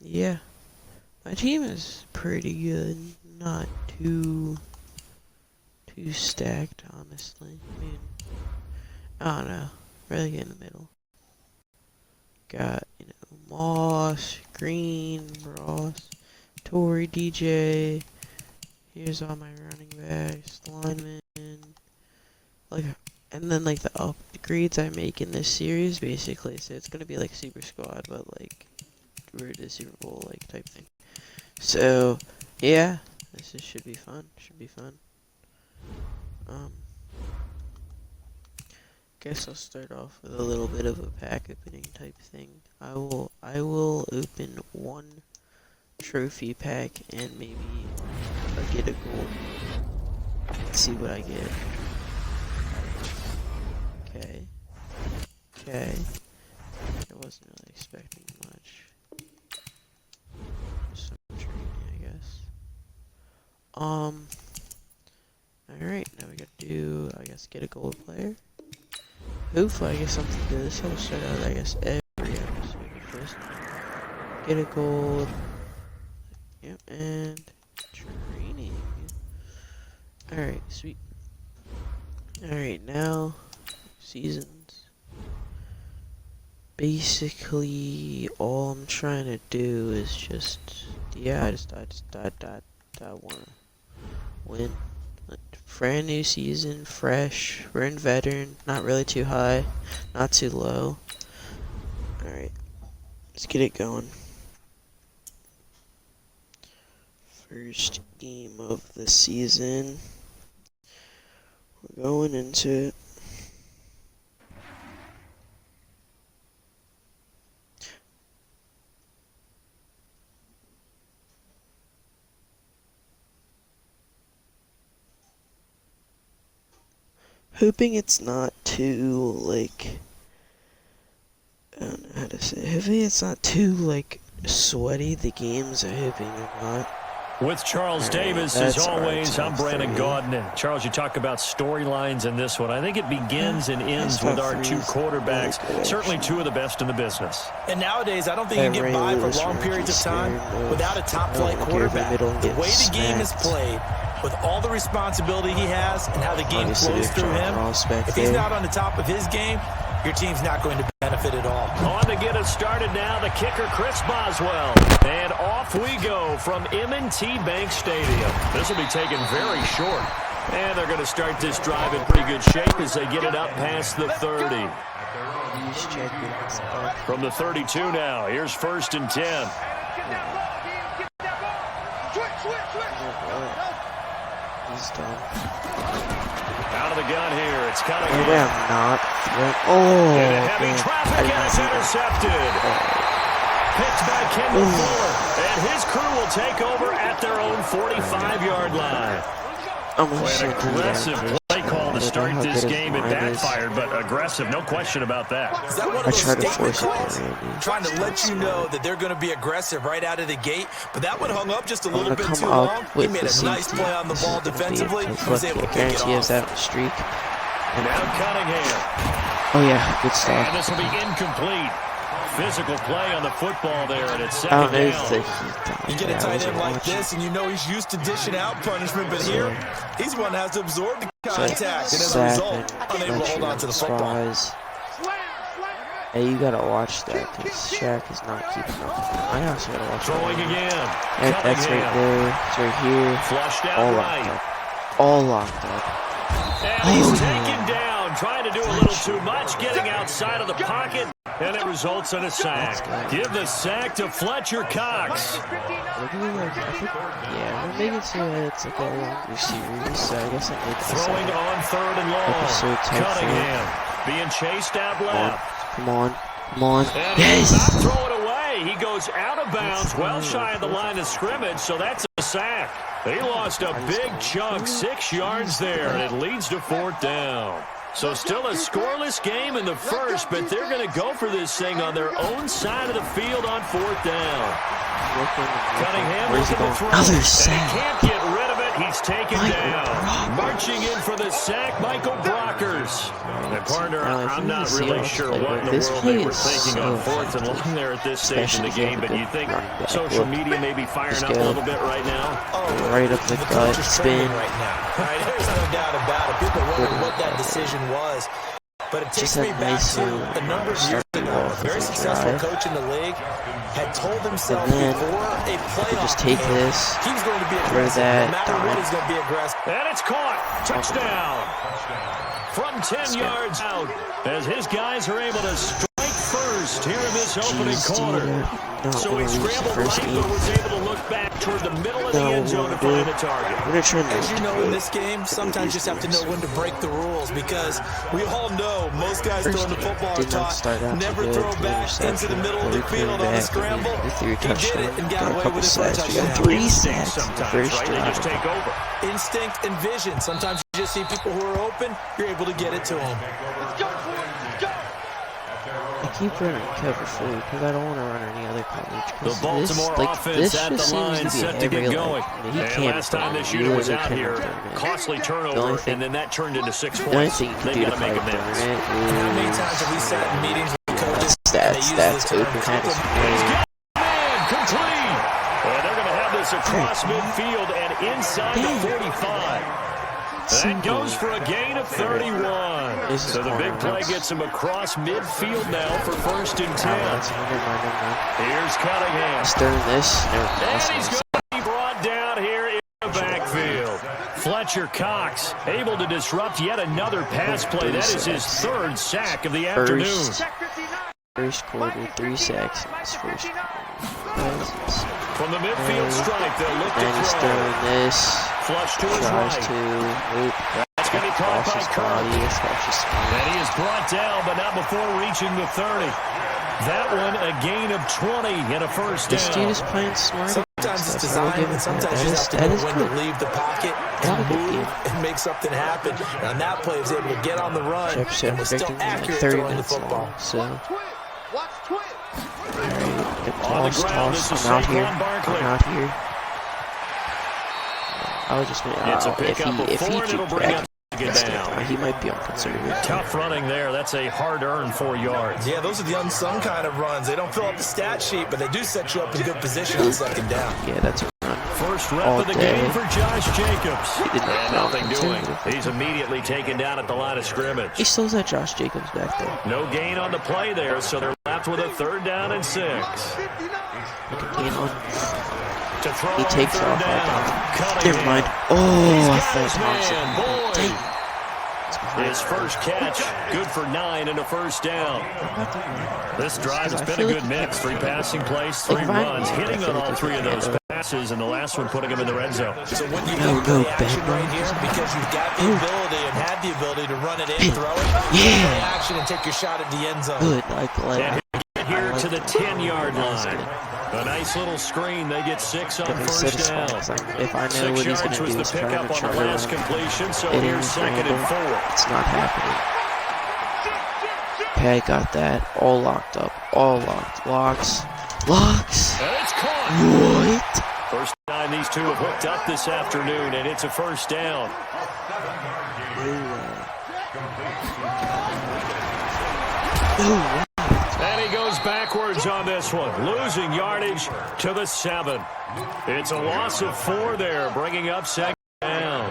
Yeah. My team is pretty good. Not too stacked, honestly. I mean, I don't know. Really in the middle. Got, Moss, Green, Ross, Torrey, DJ. Here's all my running backs, linemen. And then the upgrades I make in this series, basically. So it's gonna be like Super Squad, but Road to Super Bowl type thing. So yeah, should be fun. Guess I'll start off with a little bit of a pack opening type thing. I will open one trophy pack and maybe get a gold. Let's see what I get. Okay. I wasn't really expecting much. Some training, I guess. Alright, now we gotta do, I guess, get a gold player. Hopefully I get something good. So I'll start out, I guess, every episode first. Get a gold. Yep, and training. Alright, sweet. Alright, now seasons. Basically, all I'm trying to do is just, I just wanna win. Brand new season, fresh. We're in veteran, not really too high, not too low. Alright, let's get it going. First game of the season. We're going into it. Hoping it's not too, I don't know how to say it. Hoping it's not too, sweaty, the games. I'm hoping they're not. With Charles Davis, as always, I'm Brandon Gaudin. And Charles, you talk about storylines in this one. I think it begins and ends with our two quarterbacks, certainly two of the best in the business. And nowadays, I don't think you can get by for long periods of time without a top-flight quarterback. The way the game is played, with all the responsibility he has and how the game flows through him, if he's not on the top of his game, your team's not going to benefit at all. On to get us started now, the kicker, Chris Boswell. And off we go from M&T Bank Stadium. This will be taken very short. And they're going to start this drive in pretty good shape as they get it up past the 30. From the 32 now, here's 1st and 10. He's done. Out of the gun here, it's coming in. Maybe I'm not. Oh, and a heavy traffic, and it's intercepted. Picked by Kendall Fuller, and his crew will take over at their own 45-yard line. An aggressive play call to start this game. It backfired, but aggressive, no question about that. Is that one of those statement calls? Trying to let you know that they're going to be aggressive right out of the gate, but that one hung up just a little bit too long. He made a nice play on the ball defensively. He was able to pick it off. That streak. Now Cunningham. Oh yeah, good stuff. And this will be incomplete. Physical play on the football there, and it's second down. You get a tight end like this, and you know he's used to dishing out punishment, but here, he's the one that has to absorb the contact, and as a result, unable to hold on to the football. Hey, you gotta watch that, because Shaq is not keeping up. I also gotta watch Throwing again. That's right there. It's right here. Flushed out all right. Locked up. All locked up. And he's taken down, trying to do a little too much, getting outside of the pocket. And it results in a sack. Give the sack to Fletcher Cox. Yeah, we're making it so that it's a longer series, so I guess I made this throwing on 3rd and long. Cunningham being chased out left. Come on. And yes! Not throw it away. He goes out of bounds, well shy of the line of scrimmage, so that's a sack. They lost a big chunk, 6 yards there, and it leads to 4th down. So still a scoreless game in the first, but they're going to go for this thing on their own side of the field on 4th down. Cunningham looking to throw. Another And sack. he can't get rid of it. He's taken down. Marching in for the sack, Michael Brockers. And partner, I'm not really sure what in the world they were thinking on 4th and long there at this stage in the game, but you think social media may be firing up a little bit right now? Right up the gut, spin. Right now. All right, there's no doubt about it. People wondering what that decision was. But it takes me back to a number of years ago. A very successful coach in the league had told himself before a playoff just take this, he was going to be aggressive. No matter what, he's going to be aggressive. And it's caught. Touchdown. From 10 yards out, as his guys are able to strike first here in this opening quarter. So he scrambled right, but was able to look back toward the middle of the end zone to find a target. As you know, in this game, sometimes you just have to know when to break the rules, because we all know most guys throwing the football are taught never throw back into the middle of the field on a scramble. He did it and got away with it for a touchdown. 3 sacks Sometimes, right? They just take over. Instinct and vision. Sometimes you just see people who are open, you're able to get it to them. I keep running cover 4 because I don't want to run any other coverage. The Baltimore offense at the line set to get going. And last time this unit was out here, costly turnover, and then that turned into 6 points. They got to make amends. How many times have we sat in meetings with coaches? That's open. Complete. And they're going to have this across midfield and inside the 45. That goes for a gain of 31. So the big play gets him across midfield now for 1st and 10. Here's Cunningham. Stirring this. And he's going to be brought down here in the backfield. Fletcher Cox able to disrupt yet another pass play. That is his 3rd sack of the afternoon. First quarter, 3 sacks in this first quarter. From the midfield stripe, they'll look to throw. Stirring this. Flush to his right. That's going to be caught by Curry. And he is brought down, but not before reaching the 30. That one, a gain of 20 and a 1st down. This dude is playing smart. Sometimes it's designed, and sometimes you just have to know when to leave the pocket and move and make something happen. And on that play, he was able to get on the run and was still accurate throwing the football. So, I'm out here. I was just it's a pickup of 4, and it'll bring up get down. He might be on conservative. Tough running there. That's a hard-earned 4 yards. Yeah, those are the unsung kind of runs. They don't fill up the stat sheet, but they do set you up in good position on 2nd down. Yeah, that's a run. First rep of the game for Josh Jacobs. And nothing doing. He's immediately taken down at the line of scrimmage. He still has Josh Jacobs back there. No gain on the play there, so they're left with a 3rd down and 6. He takes off Never mind. Oh, I thought Thompson. His first catch, good for 9 and a 1st down. This drive has been a good mix. 3 passing plays, 3 runs, hitting on all 3 of those passes, and the last one putting him in the red zone. So when you get the action right here, because you've got the ability and had the ability to run it in, throw it, play action and take your shot at the end zone. Good, and here to the 10-yard line. A nice little screen. They get 6 on 1st down. If I know what he's going to do, was the pickup on the last completion, so here's 2nd and 4. It's not happening. Okay, I got that. All locked up. All locked. Locks. And it's caught. What? First time these two have hooked up this afternoon, and it's a 1st down. And he goes backwards on this one, losing yardage to the 7. It's a loss of 4 there, bringing up 2nd down.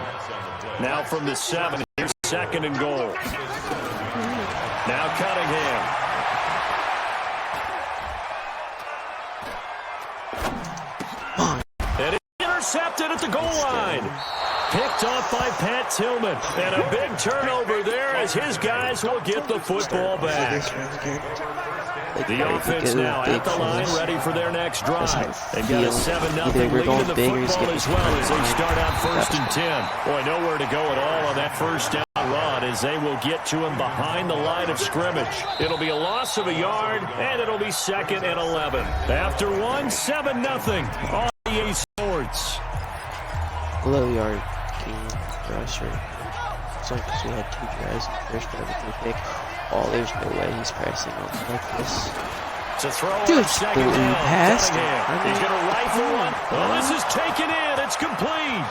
Now from the 7, here's 2nd and goal. Now Cunningham. And it's intercepted at the goal line. Picked off by Pat Tillman. And a big turnover there as his guys will get the football back. The offense now at the line, ready for their next drive. They've got a 7-0 lead in the football as well as they start out 1st and 10. Boy, nowhere to go at all on that 1st down run as they will get to him behind the line of scrimmage. It'll be a loss of a yard, and it'll be 2nd and 11. After 1, 7-0 on the Sports. Low yard. Rusher. zone because we had 2 drives in the first drive with 3 pick. Oh, there's no way he's pressing on like this. To throw Dude, second down. past He's going to rifle one. Oh, this is taken in. It's complete.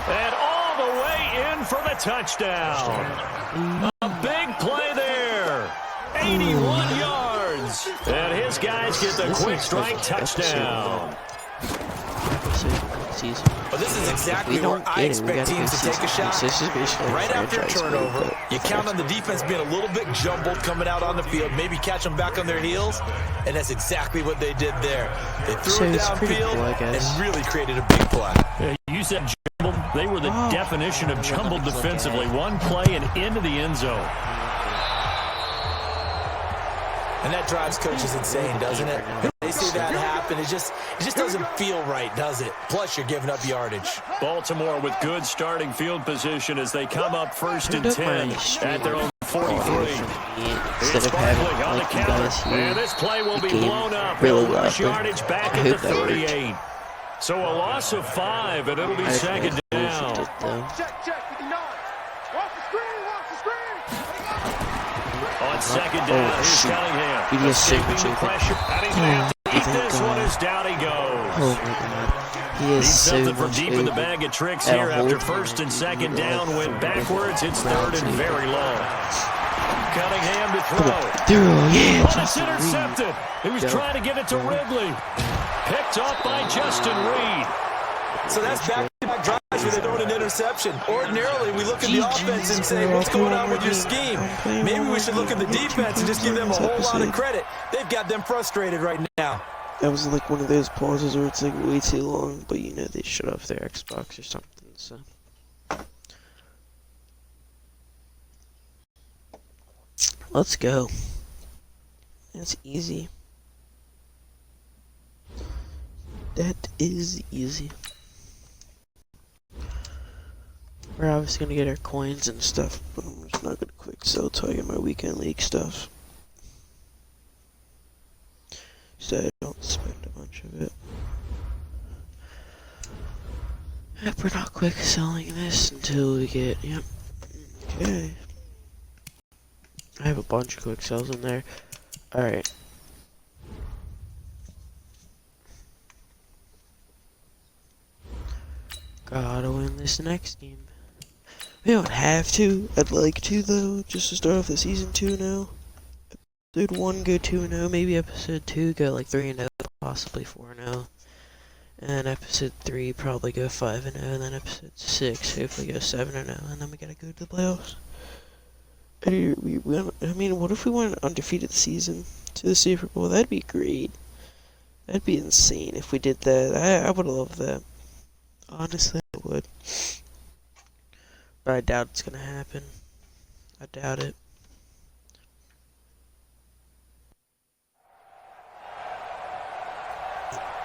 And all the way in for the touchdown. A big play there. 81 yards. And his guys get the quick strike touchdown. But this is exactly where I expect teams to take a shot. Right after a turnover, you count on the defense being a little bit jumbled coming out on the field, maybe catch them back on their heels, and that's exactly what they did there. They threw it downfield and really created a big play. Yeah, you said jumbled. They were the definition of jumbled defensively. One play and into the end zone. And that drives coaches insane, doesn't it? They see that happen. It just doesn't feel right, does it? Plus, you're giving up yardage. Baltimore with good starting field position as they come up 1st and 10 at their own 43. It's Barkley on the counter. And this play will be blown up. They'll rush yardage back at the 38. So a loss of 5, and it'll be second down. On second down, here's Cunningham. Escaping the pressure. And he's going to have to eat this one as down he goes. Oh my God. He is so something from deep in the bag of tricks here after 1st and 2nd down. Went backwards. It's 3rd and very low. Cunningham to throw. But it's intercepted. He was trying to get it to Ridley. Picked up by Justin Reed. So that's back-to-back drives where they throw an interception. Ordinarily, we look at the offense and say, what's going on with your scheme? Maybe we should look at the defense and just give them a whole lot of credit. They've got them frustrated right now. That was like one of those pauses where it's like way too long, but you know they shut off their Xbox or something, so. Let's go. That's easy. That is easy. We're obviously gonna get our coins and stuff, but I'm just not gonna quick sell till I get my weekend league stuff. So I don't spend a bunch of it. Yep, we're not quick selling this until we get, yep. Okay. I have a bunch of quick sells in there. Alright. Gotta win this next game. We don't have to. I'd like to, though, just to start off the season 2 now. Episode 1 go 2-0, maybe episode 2 go like 3-0, possibly 4-0. And episode 3 probably go 5-0, and then episode 6 hopefully go 7-0, and then we gotta go to the playoffs. I mean, what if we went an undefeated season to the Super Bowl? That'd be great. That'd be insane if we did that. I would love that. Honestly, I would. But I doubt it's gonna happen. I doubt it.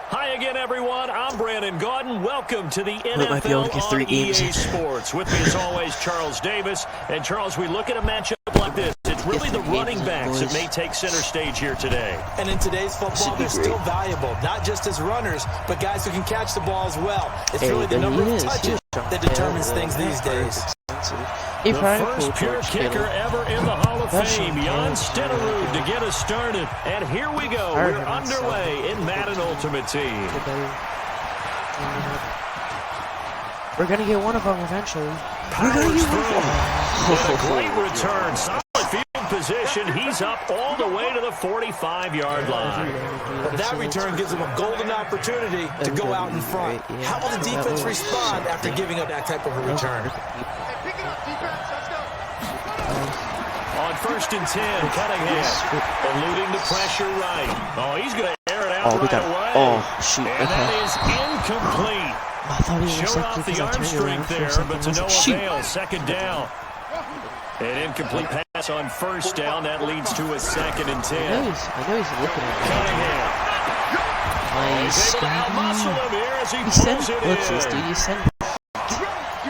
Hi again, everyone. I'm Brandon Gaudin. Welcome to the NFL might be able to get 3 on games EA in. Sports. With me, as always, Charles Davis. And, Charles, we look at a matchup like this. It's really the running backs that may take center stage here today. And in today's football, they're still valuable, not just as runners, but guys who can catch the ball as well. It's really the number of touches that determines things these days. The first pure kicker ever in the Hall of Fame, Jan Stenerud, to get us started. And here we go. We're underway in Madden Ultimate Team. We're gonna get one of them eventually. Powers through. A great return. Solid field position. He's up all the way to the 45-yard line. But that return gives him a golden opportunity to go out in front. How will the defense respond after giving up that type of a return? On 1st and 10, Cunningham alluding to pressure right. Oh, he's going to air it out right away. Oh, shoot. And that is incomplete. I thought he was Showed off the arm strength there, but to no avail. Second down. An incomplete pass on 1st down. That leads to a 2nd and 10. I know he's looking at me. Cunningham. He's able to out-muscle him here as he You send pulls it blitzes, in. dude. You send.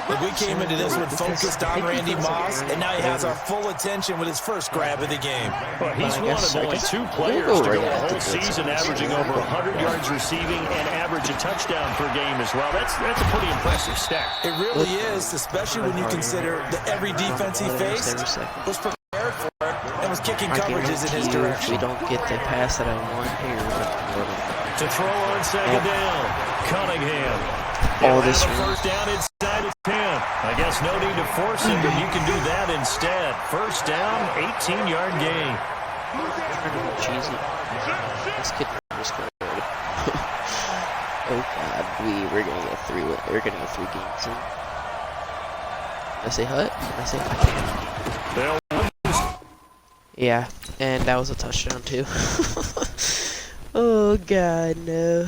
If we came into this one focused on Randy Moss, and now he has our full attention with his first grab of the game. Well, he's one of only 2 players to go a whole season averaging over 100 yards receiving and average a touchdown per game as well. That's a pretty impressive stat. It really is, especially when you consider that every defense he faced was prepared for it and was kicking coverages in his direction. We don't get the pass that I want here. To throw on second down, Cunningham. All this first down inside the 10. I guess no need to force it, but you can do that instead. First down, 18-yard gain. Cheesy. This kid just got ready. Oh God, we're gonna get 3. We're gonna get 3 games in. Can I say hut? Can I say hut? Yeah, and that was a touchdown too. Oh God, no.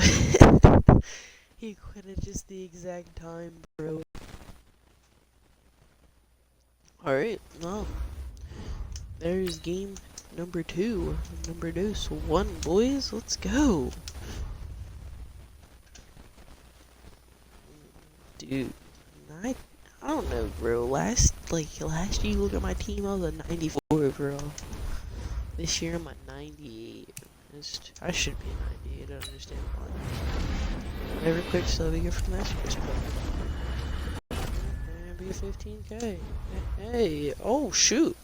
He quit at just the exact time, bro. Alright, well. There's game number 2. Number 2, so 1, boys. Let's go. Dude, I don't know, bro. Last year, you look at my team, I was a 94 overall. This year, I'm a 98. I should be a 98, I don't understand why. Whatever quick sub we get from that first player. And be a 15K. Hey, oh shoot.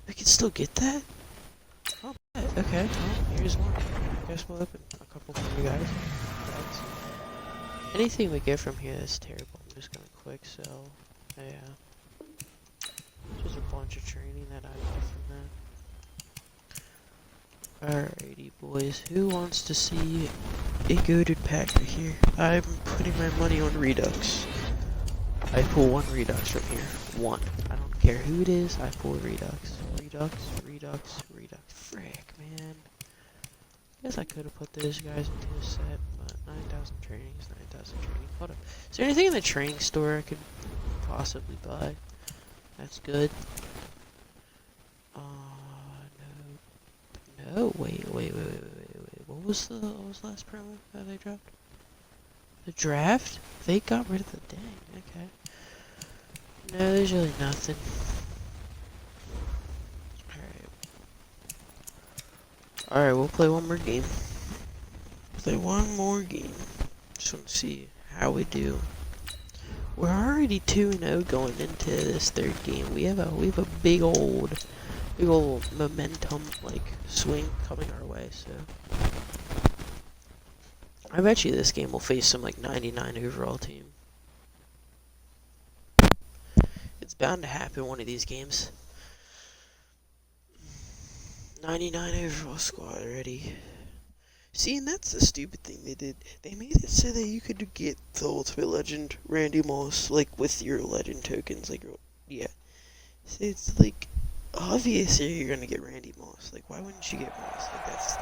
We can still get that? Oh, okay, well, here's one. I guess we'll open a couple for you guys. Anything we get from here that's terrible, I'm just gonna quick sell. Yeah. Just a bunch of training that I got from that. Alrighty, boys. Who wants to see a goated pack right here? I'm putting my money on Redux. I pull 1 Redux from here. 1. I don't care who it is, I pull Redux. Redux. Frick, man. Guess I could have put those guys into a set, but 9,000 trainings, 9,000 training. Hold up. Is there anything in the training store I could possibly buy? That's good. No, wait. What was the last promo that they dropped? The draft? They got rid of the dang, okay. No, there's really nothing. Alright, we'll play one more game. Just want to see how we do. We're already 2-0 going into this 3rd game. We have a big old momentum swing coming our way, so I bet you this game will face some 99 overall team. It's bound to happen one of these games. 99 overall squad already. See, and that's the stupid thing they did. They made it so that you could get the Ultimate Legend Randy Moss with your legend tokens. Yeah. So it's obviously you're gonna get Randy Moss. Why wouldn't you get Moss? That's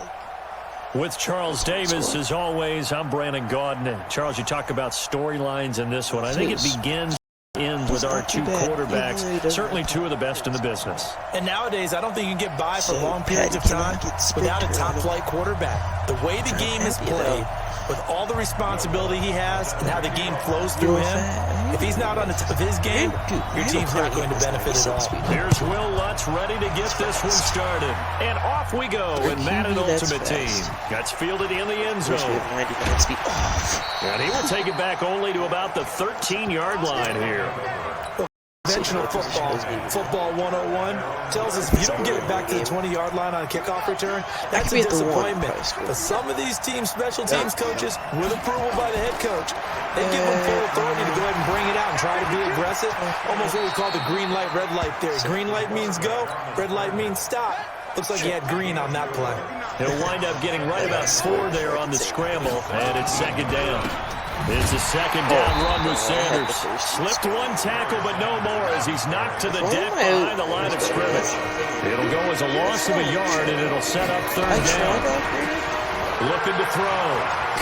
With Charles Davis, as always, I'm Brandon Gaudin. Charles, you talk about storylines in this one. I think it begins ends with our 2 quarterbacks, certainly 2 of the best in the business. And nowadays, I don't think you can get by for long periods of time without a top-flight quarterback. The way the game is played, with all the responsibility he has and how the game flows through him, if he's not on the top of his game, your team's not going to benefit at all. Here's Will Lutz ready to get this one started. And off we go in Madden Ultimate Team. That's fielded in the end zone. And he will take it back only to about the 13-yard line here. Conventional football 101 tells us if you don't get it back to the 20-yard line on a kickoff return, that's a disappointment. But some of these teams, special teams coaches, with approval by the head coach, they give them full authority to go ahead and bring it out and try to be aggressive. Almost what we call the green light, red light theory. Green light means go, red light means stop. Looks like he had green on that play. He'll wind up getting right about 4 there on the scramble, and it's 2nd down. It's a 2nd down run with Sanders. Slipped 1 tackle, but no more as he's knocked to the deck behind the line of scrimmage. It'll go as a loss of a yard, and it'll set up 3rd down. Looking to throw.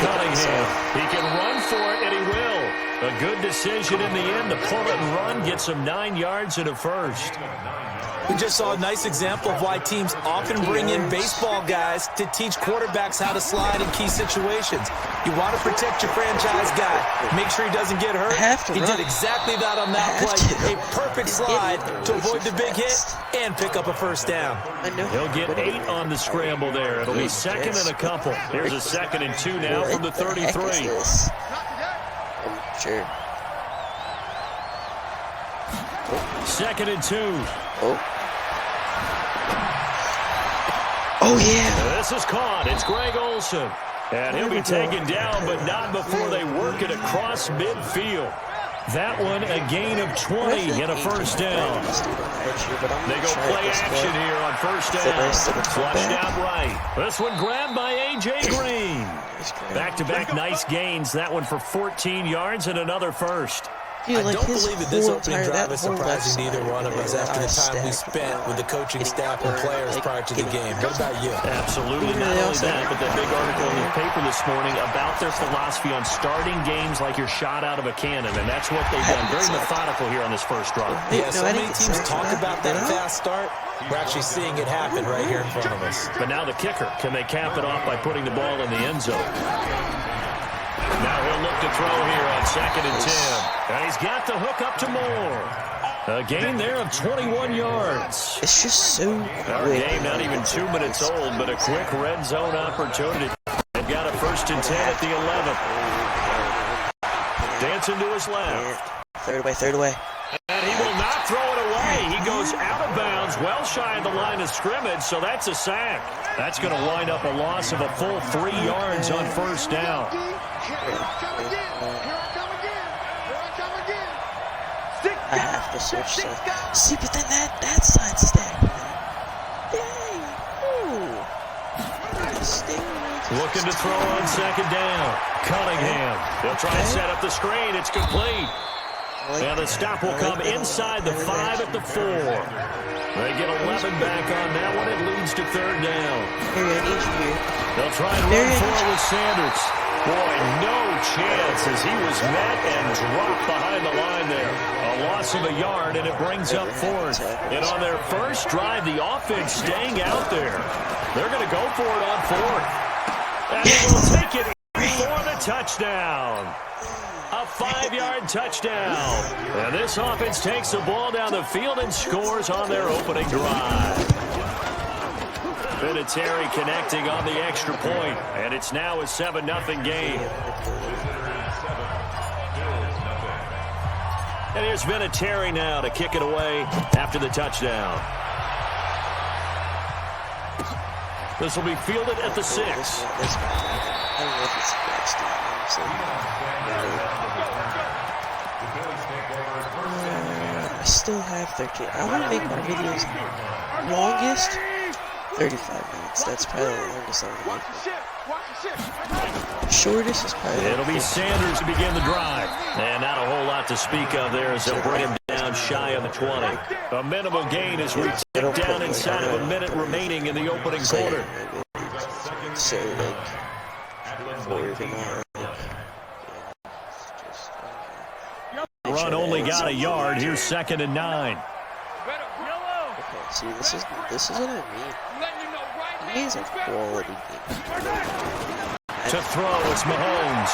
Cunningham. He can run for it, and he will. A good decision in the end to pull it and run. Gets him 9 yards and a first. We just saw a nice example of why teams often bring in baseball guys to teach quarterbacks how to slide in key situations. You want to protect your franchise guy. Make sure he doesn't get hurt. He did exactly that on that play. A perfect slide to avoid the big hit and pick up a first down. He'll get 8 on the scramble there. It'll be 2nd and a couple. Here's a 2nd and 2 now from the 33. I'm sure. 2nd and 2. Oh, yeah. This is caught. It's Greg Olsen. And he'll be taken down, but not before they work it across midfield. That one, a gain of 20 and a first down. They go play action here on first down. Flushed out right. This one grabbed by A.J. Green. Back-to-back nice gains. That one for 14 yards and another first. I don't believe that this opening drive is surprising to either one of us after the time we spent with the coaching staff and players prior to the game. What about you? Absolutely. Not only that, but that big article in the paper this morning about their philosophy on starting games like you're shot out of a cannon, and that's what they've done. Very methodical here on this first drive. Yeah, so many teams talk about that fast start. We're actually seeing it happen right here in front of us. But now the kicker, can they cap it off by putting the ball in the end zone? Now he'll look to throw here on 2nd and 10. And he's got the hook up to Moore. A gain there of 21 yards. It's just so Our game not even 2 minutes old, but a quick red zone opportunity. They've got a 1st and 10 at the 11th. Dancing to his left. Third away. And he will not throw it away. He goes out of bounds, well shy of the line of scrimmage, so that's a sack. That's going to wind up a loss of a full 3 yards on first down. I have to switch sides. See, but then that side's stacked. Looking to throw on 2nd down. Cunningham. They'll try and set up the screen. It's complete. Now the stop will come inside the 5 at the 4. They get 11 back on that one. It leads to 3rd down. They'll try and run for it with Sanders. Boy, no chance as he was met and dropped behind the line there. A loss of a yard, and it brings up 4th. And on their first drive, the offense staying out there. They're going to go for it on 4th. And they will take it for the touchdown. A 5-yard touchdown. And this offense takes the ball down the field and scores on their opening drive. Vinatieri connecting on the extra point, and it's now a 7-0 game. And here's Vinatieri now to kick it away after the touchdown. This will be fielded at the 6. I don't know if it's I still have 13. I want to make my videos longest 35 minutes. That's probably the longest I'm going to make. Shortest is probably... It'll be Sanders to begin the drive. And not a whole lot to speak of there as they'll bring him down shy of the 20. A minimal gain as we tick down inside of a minute remaining in the opening quarter. So, Run only got a yard. Here's 2nd and 9. Okay, see, this is what I mean. He's a quality game. To throw, it's Mahomes.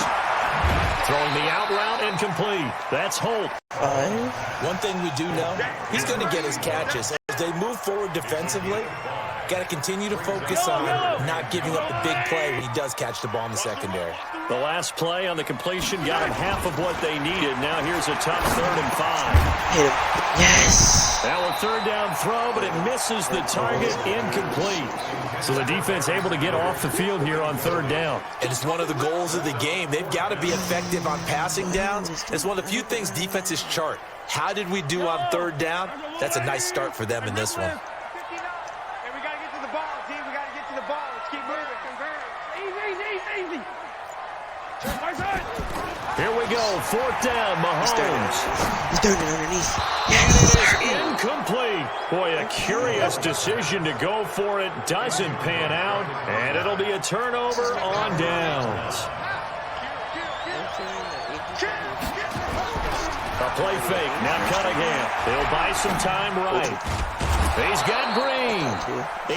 Throwing the out route incomplete. That's Holt. 5. One thing we do know, he's going to get his catches. As they move forward defensively, got to continue to focus on not giving up the big play when he does catch the ball in the secondary. The last play on the completion got him half of what they needed. Now here's a tough 3rd and 5. Hit him. Yes. Now a 3rd down throw, but it misses the target, incomplete. So the defense able to get off the field here on 3rd down. And it's one of the goals of the game. They've got to be effective on passing downs. It's one of the few things defenses chart. How did we do on 3rd down? That's a nice start for them in this one. Here we go, 4th down, Mahomes. He's doing it underneath. Yes. It is incomplete. Boy, a curious decision to go for it. Doesn't pan out, and it'll be a turnover on downs. A play fake, now Cunningham. They'll buy some time right. He's got Green.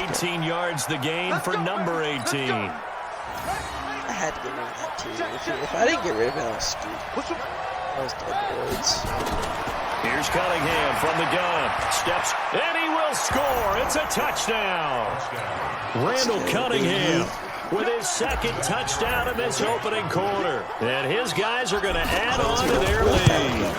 18 yards the gain for number 18. I had to get rid of that too. If I didn't get rid of it, I was screwed. I was dead boards. Here's Cunningham from the gun. Steps, and he will score. It's a touchdown. Randall Cunningham with his second touchdown in this opening quarter. And his guys are going to add on to their lead.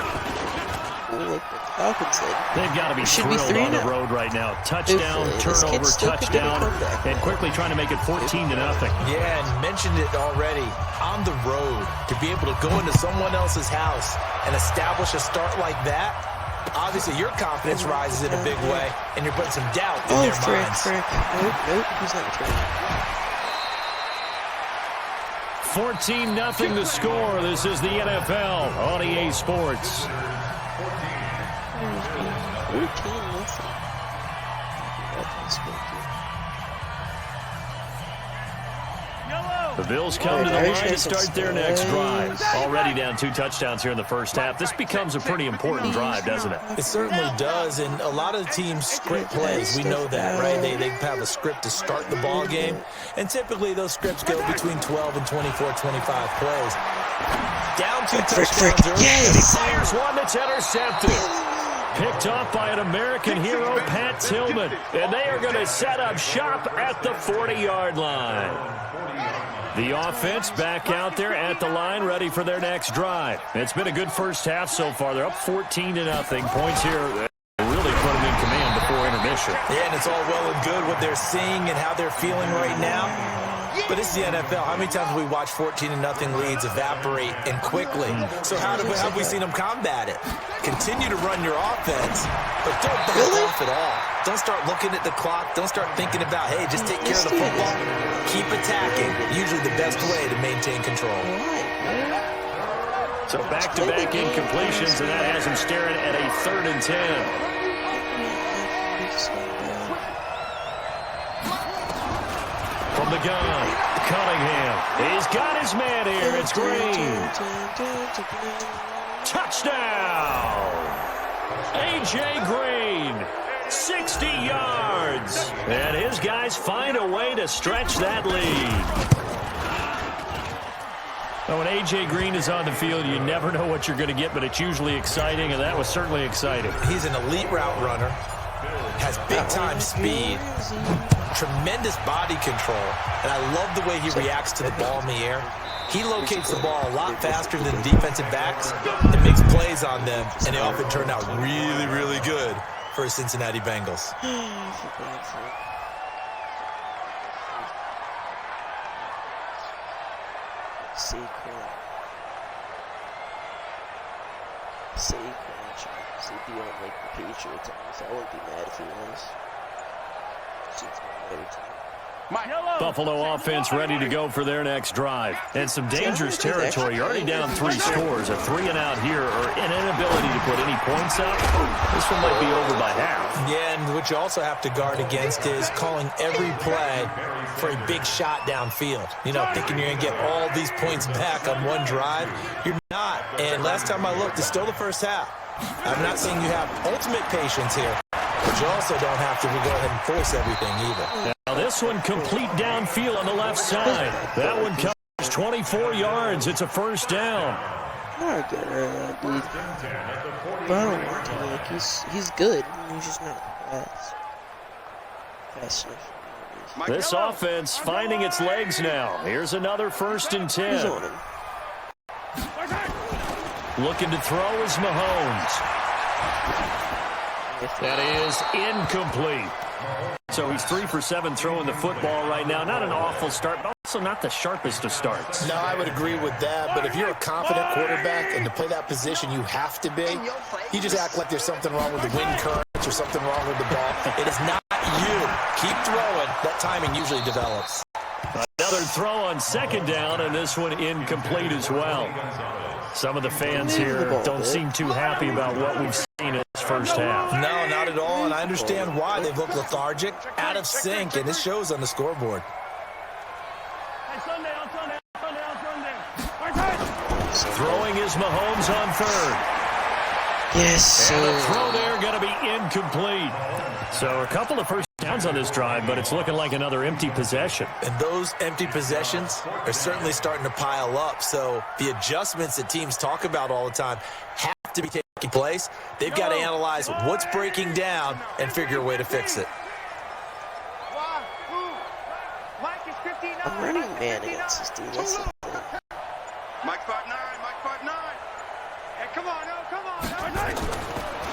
They've got to be thrilled on the road right now. Touchdown, turnover, touchdown, and quickly trying to make it 14-0. Yeah, and mentioned it already. On the road, to be able to go into someone else's house and establish a start like that, obviously your confidence rises in a big way, and you're putting some doubt in their minds. Nope, he's not returning. 14-0 the score. This is the NFL on EA Sports. 13-0. The Bills come to the line to start their next drive. Already down 2 touchdowns here in the first half. This becomes a pretty important drive, doesn't it? It certainly does, and a lot of the teams script plays. We know that, right? They have a script to start the ball game, and typically those scripts go between 12 and 24, 25 plays. Down 2 touchdowns early. He fires one that's intercepted. Picked off by an American hero, Pat Tillman. And they are going to set up shop at the 40-yard line. The offense back out there at the line, ready for their next drive. It's been a good first half so far. They're up 14-0. Points here really put them in command before intermission. Yeah, and it's all well and good what they're seeing and how they're feeling right now. But it's the NFL. How many times have we watched 14-0 leads evaporate and quickly? So how have we seen them combat it? Continue to run your offense, but don't back off at all. Don't start looking at the clock. Don't start thinking about, hey, just take care of the football. Keep attacking. Usually the best way to maintain control. So back-to-back incompletions, and that has him staring at a 3rd and 10. From the gun, Cunningham. He's got his man here. It's Green. Touchdown! A.J. Green, 60 yards. And his guys find a way to stretch that lead. Now, when A.J. Green is on the field, you never know what you're going to get, but it's usually exciting, and that was certainly exciting. He's an elite route runner, has big-time speed, tremendous body control, and I love the way he reacts to the ball in the air. He locates the ball a lot faster than defensive backs and makes plays on them, and they often turn out really, really good for his Cincinnati Bengals. Saquon be on like the Patriots, so I wouldn't be mad if he was. Buffalo offense ready to go for their next drive. And some dangerous territory. You're already down 3 scores. A 3-and-out here, or an inability to put any points up. This one might be over by half. Yeah, and what you also have to guard against is calling every play for a big shot downfield. You know, thinking you're going to get all these points back on one drive. You're not. And last time I looked, it's still the first half. I'm not saying you have ultimate patience here, but you also don't have to go ahead and force everything either. Now this one complete downfield on the left side. That one covers 24 yards. It's a first down. Not good, dude. But I don't want to. Like, he's good. He's just not fast enough. This offense finding its legs now. Here's another 1st and 10. He's on him. Looking to throw is Mahomes. That is incomplete. So he's 3 for 7 throwing the football right now. Not an awful start, but also not the sharpest of starts. No, I would agree with that. But if you're a confident quarterback and to play that position you have to be, you just act like there's something wrong with the wind currents or something wrong with the ball. It is not you. Keep throwing. That timing usually develops. Another throw on 2nd down, and this one incomplete as well. Some of the fans here don't seem too happy about what we've seen in this first half. No, not at all, and I understand why. They've looked lethargic, out of sync, and this shows on the scoreboard. Throwing is Mahomes on 3rd. Yes, and the throw there going to be incomplete. So a couple of first downs on this drive, but it's looking like another empty possession. And those empty possessions are certainly starting to pile up. So the adjustments that teams talk about all the time have to be taking place. They've got to analyze what's breaking down and figure a way to fix it. I'm running man against this dude. That's the thing. Mike 5'9", Mike 5'9". Hey, come on, no, come on.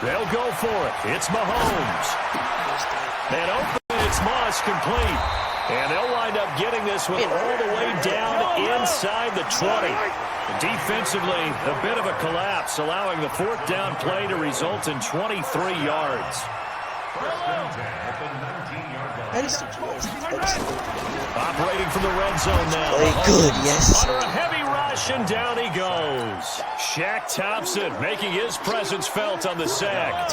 They'll go for it. It's Mahomes. And open, it's Moss complete. And they'll wind up getting this one all the way down inside the 20. Defensively, a bit of a collapse, allowing the fourth down play to result in 23 yards. Operating from the red zone now. Play good, yes. Under a heavy rush, and down he goes. Shaq Thompson making his presence felt on the sack.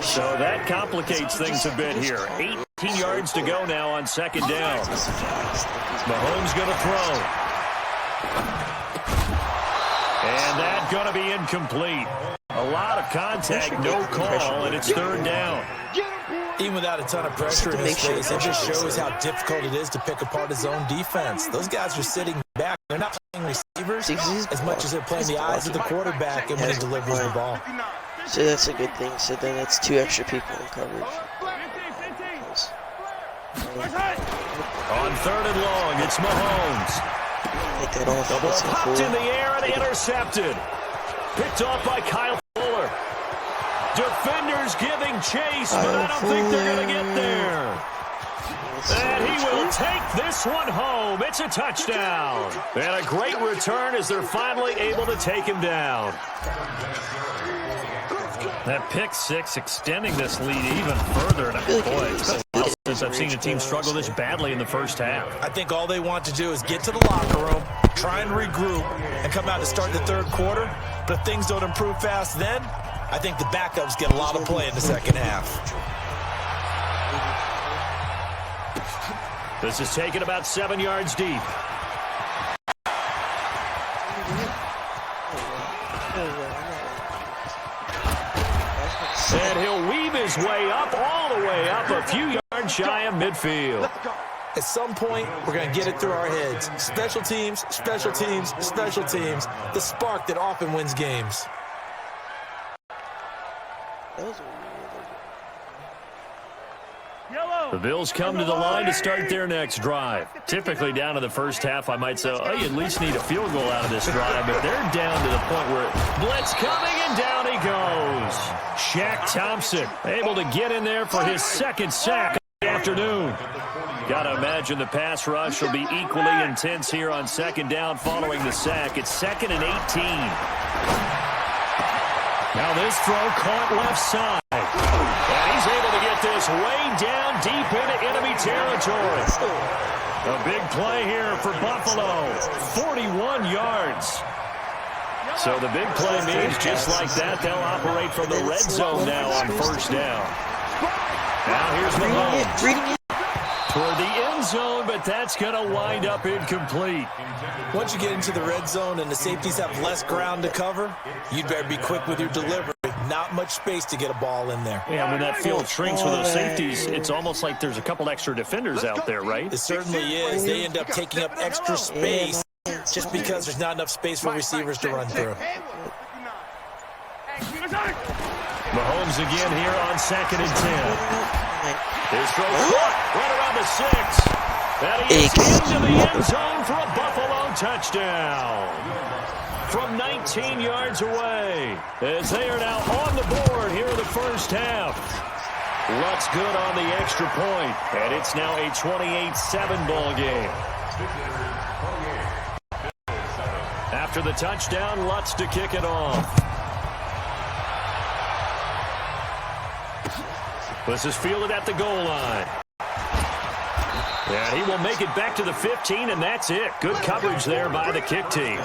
So that complicates things a bit here. 18 yards to go now on second down. Mahomes going to throw. And that's going to be incomplete. A lot of contact, no call, and it's third down. Even without a ton of pressure in his face, it just shows how difficult it is to pick apart his own defense. Those guys are sitting back. They're not playing receivers as much as they're playing the eyes of the quarterback and when he delivers the ball. So that's a good thing. So then it's 2 extra people in coverage. On third and long, it's Mahomes. Double popped in the air and intercepted. Picked off by Kyle Fuller. Defenders giving chase, but I don't think they're going to get there. And he will take this one home. It's a touchdown. And a great return as they're finally able to take him down. That pick six extending this lead even further. Boy, it's been a while since I've seen a team struggle this badly in the first half. I think all they want to do is get to the locker room, try and regroup, and come out to start the third quarter. But if things don't improve fast then, I think the backups get a lot of play in the second half. This is taken about 7 yards deep. And he'll weave his way up, all the way up, a few yards shy of midfield. At some point, we're going to get it through our heads. Special teams, special teams, special teams. The spark that often wins games. The Bills come to the line to start their next drive. Typically down to the first half, I might say, oh, you at least need a field goal out of this drive, but they're down to the point where blitz coming, and down he goes. Shaq Thompson able to get in there for his second sack of the afternoon. Got to imagine the pass rush will be equally intense here on second down following the sack. It's 2nd and 18. Now this throw caught left side. And he's able to get this way down deep into enemy territory. A big play here for Buffalo. 41 yards. So the big play means just like that, they'll operate from the red zone now on first down. Now here's Mahomes. Toward the end zone, but that's going to wind up incomplete. Once you get into the red zone and the safeties have less ground to cover, you'd better be quick with your delivery. Not much space to get a ball in there. Yeah, when that field shrinks with those safeties, it's almost like there's a couple extra defenders out there, right? It certainly is. They end up taking up extra space just because there's not enough space for receivers to run through. Mahomes again here on 2nd and 10. His throw caught right around the 6. And he is into the end zone for a Buffalo touchdown. From 19 yards away, as they are now on the board here in the first half. Lutz good on the extra point, and it's now a 28-7 ball game. After the touchdown, Lutz to kick it off. This is fielded at the goal line. And he will make it back to the 15, and that's it. Good coverage there by the kick team.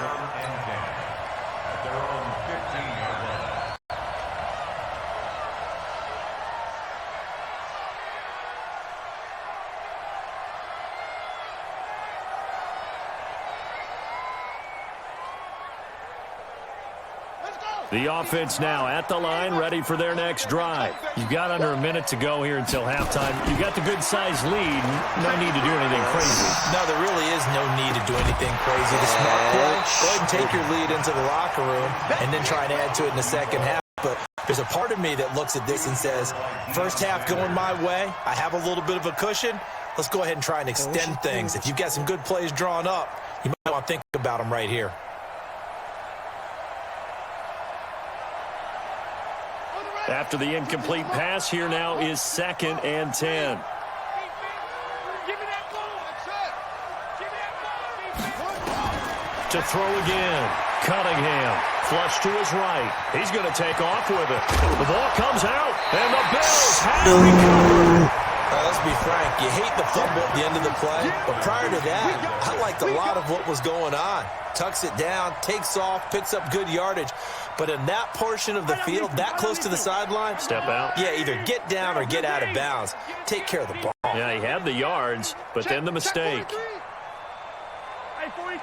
Let's go! The offense now at the line, ready for their next drive. You've got under a minute to go here until halftime. You've got the good-sized lead. No need to do anything crazy. No, there really is no need to do anything crazy. The smart play, go ahead and take your lead into the locker room and then try and add to it in the second half. But there's a part of me that looks at this and says, first half going my way, I have a little bit of a cushion. Let's go ahead and try and extend things. If you've got some good plays drawn up, you might want to think about them right here. After the incomplete pass, here now is 2nd and 10. To throw again. Cunningham. Flush to his right. He's going to take off with it. The ball comes out, and the Bills have recovered. Let's be frank, you hate the fumble at the end of the play, but prior to that, I liked a lot of what was going on. Tucks it down, takes off, picks up good yardage. But in that portion of the field, that close to the sideline, step out. Yeah, either get down or get out of bounds. Take care of the ball. Yeah, he had the yards, but then the mistake. Hey, 43.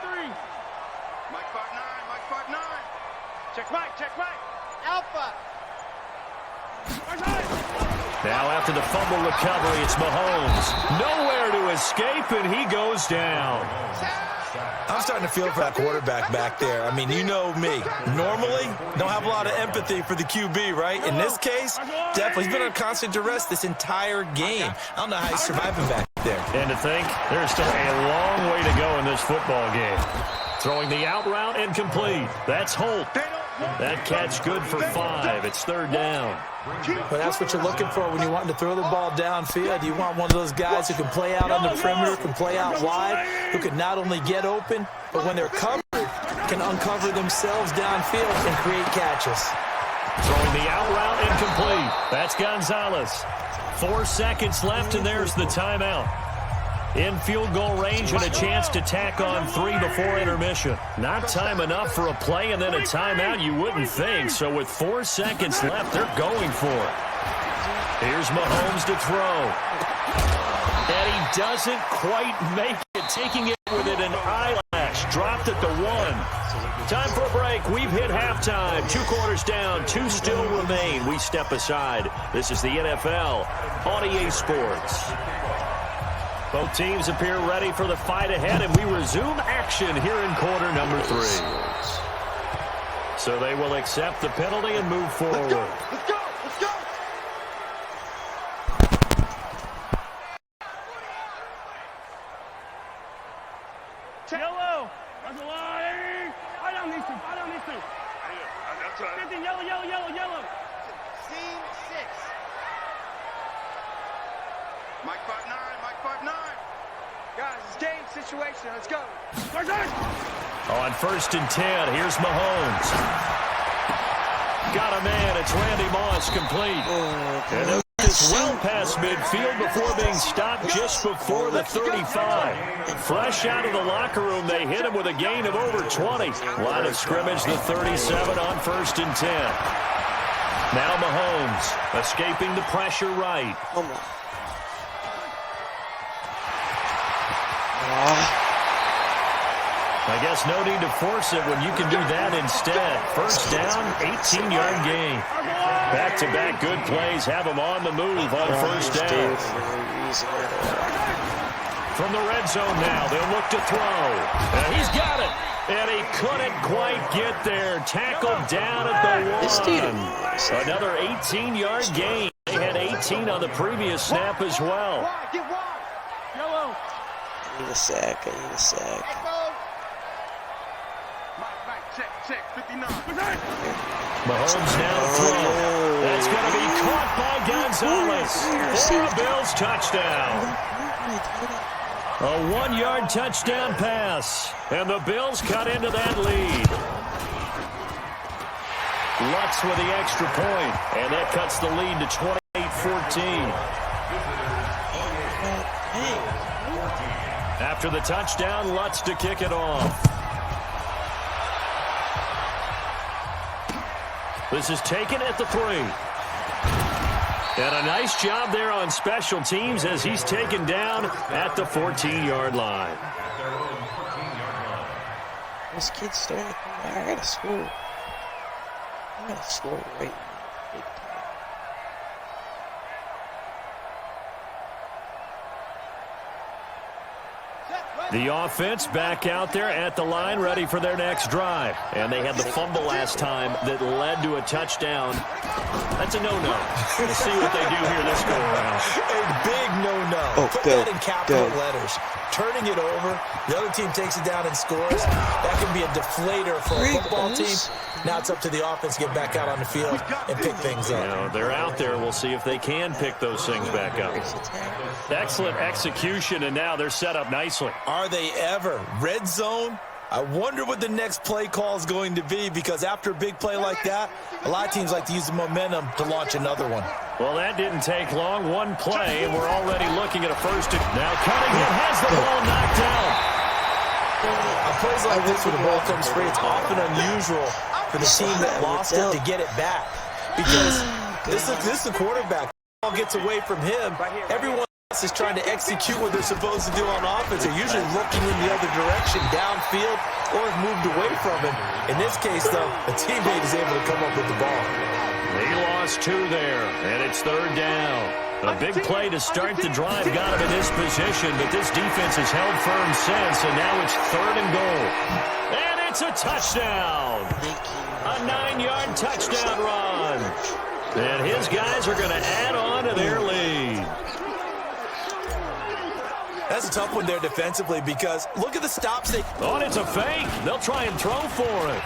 Mike 5'9", Mike 5'9". Check Mike. Alpha. Now after the fumble recovery, it's Mahomes. Nowhere to escape, and he goes down. I'm starting to feel for that quarterback back there. I mean, you know me. Normally, don't have a lot of empathy for the QB, right? In this case, definitely. He's been on constant duress this entire game. I don't know how he's surviving back there. And to think, there's still a long way to go in this football game. Throwing the out route incomplete. That's Holt. That catch good for 5. It's 3rd down. Well, that's what you're looking for when you want to throw the ball downfield. You want one of those guys who can play out on the perimeter, can play out wide, who can not only get open, but when they're covered, can uncover themselves downfield and create catches. Throwing the out route incomplete. That's Gonzalez. 4 seconds left, and there's the timeout. In field goal range and a chance to tack on 3 before intermission. Not time enough for a play and then a timeout, you wouldn't think. So with 4 seconds left, they're going for it. Here's Mahomes to throw. And he doesn't quite make it, taking it with it an eyelash. Dropped at the 1. Time for a break. We've hit halftime. 2 quarters down, 2 still remain. We step aside. This is the NFL on EA Sports. Both teams appear ready for the fight ahead, and we resume action here in quarter number 3. So they will accept the penalty and move forward. Let's go. Yellow. That's a lie. I don't need to. That's all right. 50, yellow. Team 6. Mike 5'9". Guys, it's game situation. Let's go. On 1st and 10, here's Mahomes. Got a man. It's Randy Moss complete. And it's well past midfield before being stopped just before the 35. Fresh out of the locker room, they hit him with a gain of over 20. Line of scrimmage, the 37 on 1st and 10. Now Mahomes escaping the pressure right. Come on. I guess no need to force it when you can do that instead. 1st down, 18-yard gain. Back-to-back good plays have them on the move on 1st down. From the red zone now, they'll look to throw. And he's got it. And he couldn't quite get there. Tackled down at the 1. Another 18-yard gain. They had 18 on the previous snap as well. Yellow. I need a sack. Check. 59. Mahomes now throw. That's going to be caught by Gonzalez for a Bills touchdown. A 1-yard touchdown pass. And the Bills cut into that lead. Lutz with the extra point. And that cuts the lead to 28-14. After the touchdown, Lutz to kick it off. This is taken at the 3. And a nice job there on special teams as he's taken down at the 14-yard line. This kid's starting to come back out of school. I gotta score right now. Big time. The offense back out there at the line, ready for their next drive. And they had the fumble last time that led to a touchdown. That's a no-no. We'll see what they do here this go-around. A big no-no. Put that in capital letters. Turning it over, the other team takes it down and scores. That can be a deflator for a football team. Now it's up to the offense to get back out on the field and pick things up. You know, they're out there. We'll see if they can pick those things back up. Excellent execution, and now they're set up nicely. Are they ever? Red zone? I wonder what the next play call is going to be, because after a big play like that, a lot of teams like to use the momentum to launch another one. Well, that didn't take long. One play, and we're already looking at a first. Now Cunningham has the ball knocked down. On plays like this where the ball comes free, it's often unusual for the team that lost it to get it back, because this is the quarterback. The ball gets away from him. Everyone else is trying to execute what they're supposed to do on offense. They're usually looking in the other direction, downfield, or have moved away from him. In this case, though, a teammate is able to come up with the ball. He lost 2 there, and it's 3rd down. A big play to start the drive got him in this position, but this defense has held firm since, and now it's 3rd and goal. And it's a touchdown. A 9-yard touchdown run. And his guys are going to add on to their lead. That's a tough one there defensively, because look at the stops they... Oh, and it's a fake. They'll try and throw for it.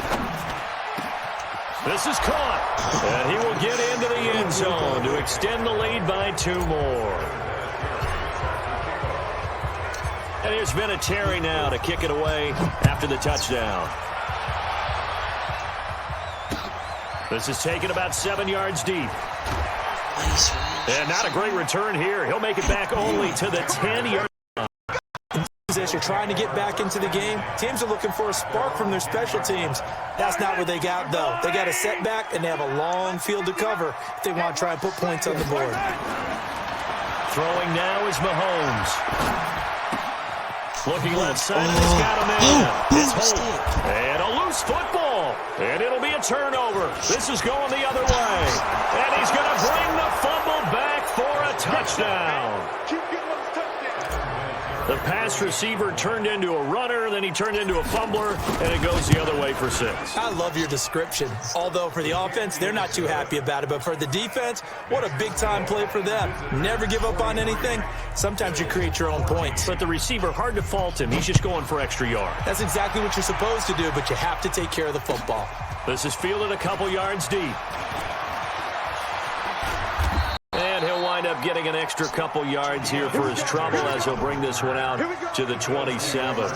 This is caught. And he will get into the end zone to extend the lead by 2 more. And here's Vinatieri now to kick it away after the touchdown. This is taken about 7 yards deep. And not a great return here. He'll make it back only to the 10-yard. As you're trying to get back into the game, teams are looking for a spark from their special teams. That's not what they got, though. They got a setback, and they have a long field to cover if they want to try and put points on the board. Throwing now is Mahomes. Looking left side, and he's got a man. It's Holt. And a loose football. And it'll be a turnover. This is going the other way. And he's going to bring the fumble back for a touchdown. The pass receiver turned into a runner, then he turned into a fumbler, and it goes the other way for 6. I love your description. Although for the offense, they're not too happy about it. But for the defense, what a big-time play for them. Never give up on anything. Sometimes you create your own points. But the receiver, hard to fault him. He's just going for extra yards. That's exactly what you're supposed to do, but you have to take care of the football. This is fielded a couple yards deep. And he'll wind up getting an extra couple yards here for his trouble as he'll bring this one out to the 27.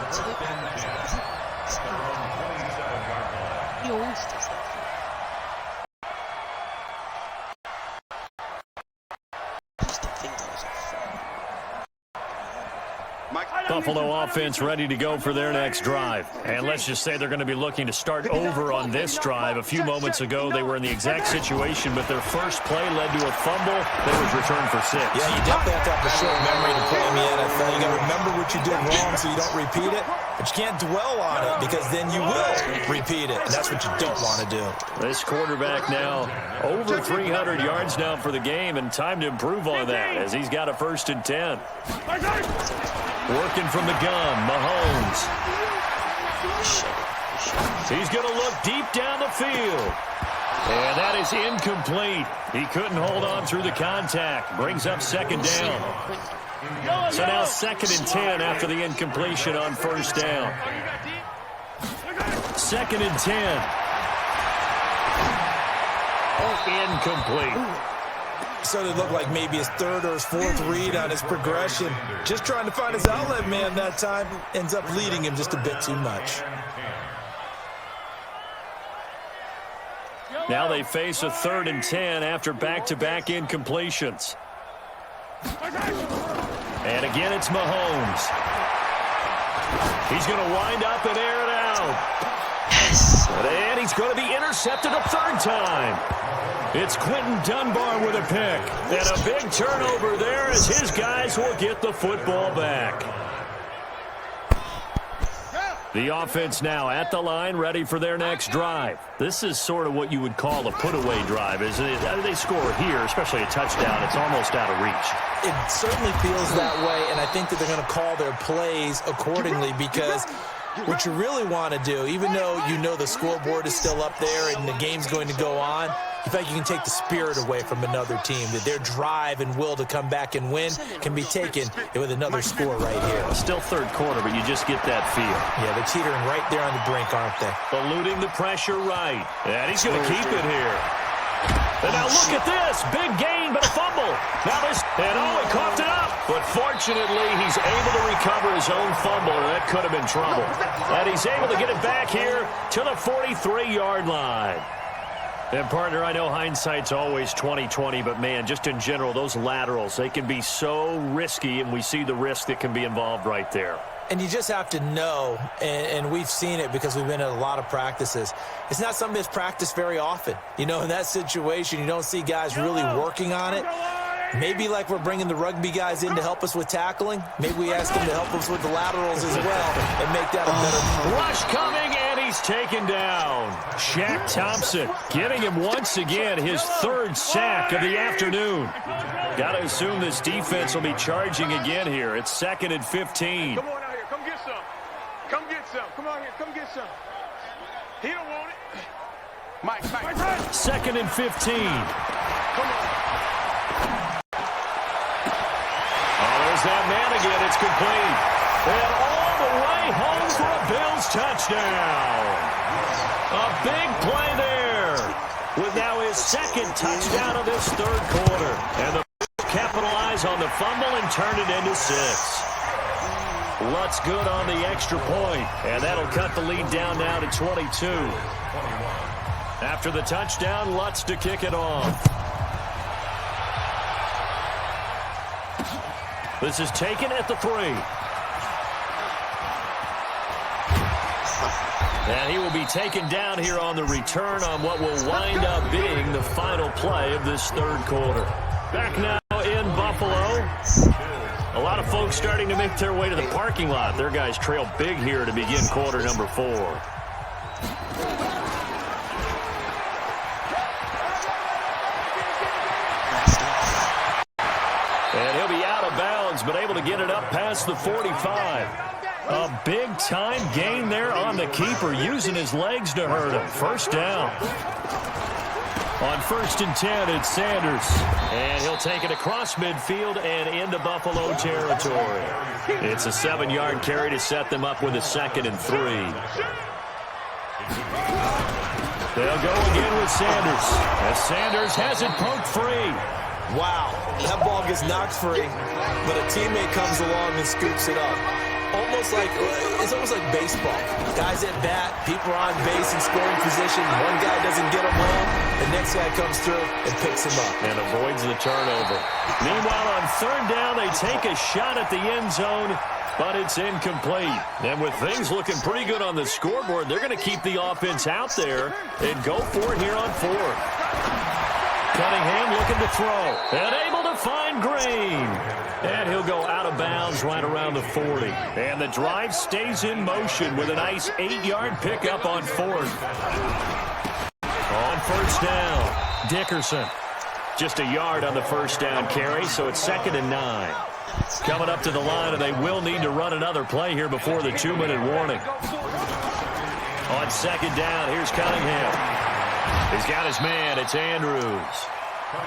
Buffalo offense ready to go for their next drive. And let's just say they're going to be looking to start over on this drive. A few moments ago, they were in the exact situation, but their first play led to a fumble that was returned for 6. Yeah, you definitely have to have a short memory to play in the NFL. You got to remember what you did wrong so you don't repeat it, but you can't dwell on it because then you will repeat it, and that's what you don't want to do. This quarterback now over 300 yards now for the game, and time to improve on that as he's got a 1st and 10. Working from the gun, Mahomes. He's going to look deep down the field. And that is incomplete. He couldn't hold on through the contact. Brings up 2nd down. So now 2nd and 10 after the incompletion on 1st down. 2nd and 10. Incomplete. So it looked like maybe his 3rd or his 4th read on his progression. Just trying to find his outlet man that time. Ends up leading him just a bit too much. Now they face a 3rd and 10 after back-to-back incompletions. And again, it's Mahomes. He's going to wind up and air it out. And he's going to be intercepted a 3rd time. It's Quentin Dunbar with a pick. And a big turnover there as his guys will get the football back. The offense now at the line, ready for their next drive. This is sort of what you would call a put-away drive, isn't it? They score here, especially a touchdown. It's almost out of reach. It certainly feels that way, and I think that they're going to call their plays accordingly because what you really want to do, even though you know the scoreboard is still up there and the game's going to go on, in fact, you can take the spirit away from another team, that their drive and will to come back and win can be taken with another score right here. Still third quarter, but you just get that feel. Yeah, they're teetering right there on the brink, aren't they? Eluding the pressure right. And he's going to keep it here. And now look at this. Big gain, but a fumble. Now this, and he coughed it up. But fortunately, he's able to recover his own fumble, or that could have been trouble. And he's able to get it back here to the 43-yard line. And, partner, I know hindsight's always 20/20, but, man, just in general, those laterals, they can be so risky, and we see the risk that can be involved right there. And you just have to know, and we've seen it because we've been at a lot of practices, it's not something that's practiced very often. You know, in that situation, you don't see guys really working on it. Maybe like we're bringing the rugby guys in to help us with tackling. Maybe we ask them to help us with the laterals as well and make that a better. Rush coming, and he's taken down. Shaq Thompson getting him once again his third sack of the afternoon. Got to assume this defense will be charging again here. It's 2nd and 15. Come on out here. Come get some. Come get some. Come on here. Come get some. He don't want it. Mike. 2nd and 15. Come on. There's that man again. It's complete. And all the way home for a Bills touchdown. A big play there. With now his second touchdown of this third quarter. And the Bills capitalize on the fumble and turn it into 6. Lutz good on the extra point. And that'll cut the lead down now to 22. After the touchdown, Lutz to kick it off. This is taken at the 3. And he will be taken down here on the return on what will wind up being the final play of this third quarter. Back now in Buffalo. A lot of folks starting to make their way to the parking lot. Their guys trail big here to begin quarter number 4. And he'll be out of bounds, but able to get it up past the 45. A big-time gain there on the keeper, using his legs to hurt him. First down. On 1st and 10, it's Sanders. And he'll take it across midfield and into Buffalo territory. It's a 7-yard carry to set them up with a 2nd and 3. They'll go again with Sanders. As Sanders has it poked free. Wow, that ball gets knocked free, but a teammate comes along and scoops it up. It's almost like baseball. Guys at bat, people are on base in scoring position. One guy doesn't get him home, the next guy comes through and picks him up. And avoids the turnover. Meanwhile, on 3rd down, they take a shot at the end zone, but it's incomplete. And with things looking pretty good on the scoreboard, they're going to keep the offense out there and go for it here on 4th. Cunningham looking to throw. And able to find Green. And he'll go out of bounds right around the 40. And the drive stays in motion with a nice 8-yard pickup on 4th. On 1st down, Dickerson. Just a yard on the 1st down carry, so it's 2nd and 9. Coming up to the line, and they will need to run another play here before the 2-minute warning. On 2nd down, here's Cunningham. He's got his man. It's Andrews.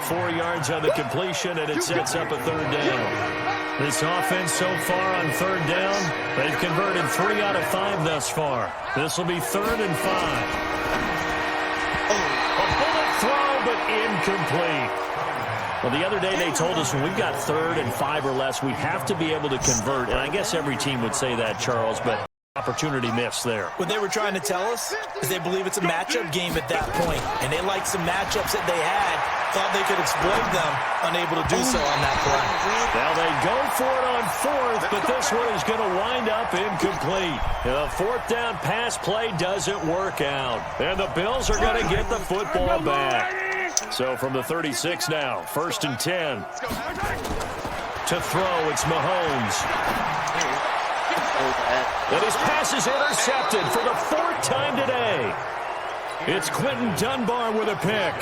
4 yards on the completion, and it sets up a 3rd down. This offense so far on 3rd down, they've converted 3 out of 5 thus far. This will be 3rd and 5. A bullet throw, but incomplete. Well, the other day they told us when we've got 3rd and 5 or less, we have to be able to convert. And I guess every team would say that, Charles, but opportunity missed there. What they were trying to tell us is they believe it's a matchup game at that point, and they liked some matchups that they had, thought they could exploit them, unable to do so on that play. Now they go for it on 4th, but this one is going to wind up incomplete. The 4th down pass play doesn't work out, and the Bills are going to get the football back. So from the 36 now, 1st and 10. To throw, it's Mahomes. And his pass is intercepted for the 4th time today. It's Quentin Dunbar with a pick.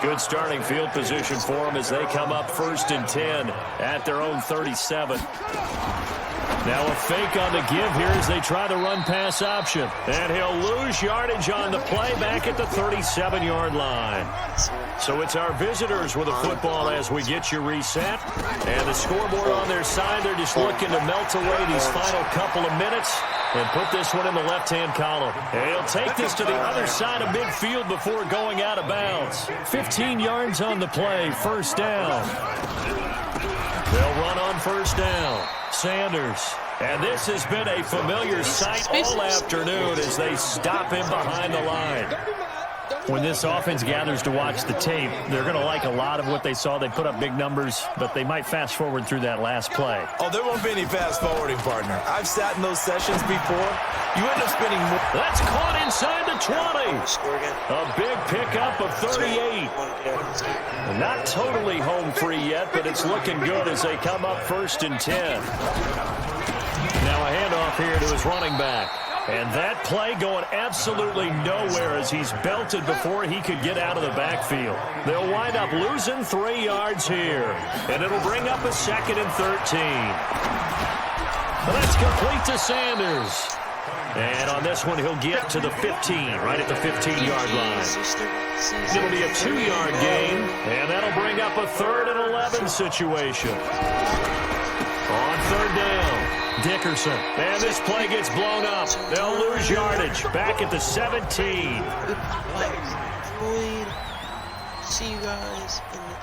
Good starting field position for them as they come up 1st and 10 at their own 37. Now a fake on the give here as they try the run-pass option. And he'll lose yardage on the play back at the 37-yard line. So it's our visitors with a football as we get you reset. And the scoreboard on their side, they're just looking to melt away these final couple of minutes and put this one in the left-hand column. And he'll take this to the other side of midfield before going out of bounds. 15 yards on the play, 1st down. They'll run on 1st down. Sanders. And this has been a familiar sight all afternoon as they stop him behind the line. When this offense gathers to watch the tape, they're going to like a lot of what they saw. They put up big numbers, but they might fast forward through that last play. Oh, there won't be any fast forwarding, partner. I've sat in those sessions before. You end up spending more. That's caught inside the 20. A big pickup of 38. Not totally home free yet, but it's looking good as they come up 1st and 10. Now a handoff here to his running back. And that play going absolutely nowhere as he's belted before he could get out of the backfield. They'll wind up losing 3 yards here. And it'll bring up a 2nd and 13. That's complete to Sanders. And on this one, he'll get to the 15, right at the 15-yard line. It'll be a 2-yard gain, and that'll bring up a 3rd and 11 situation. On 3rd down, Dickerson. And this play gets blown up. They'll lose yardage back at the 17. See you guys in the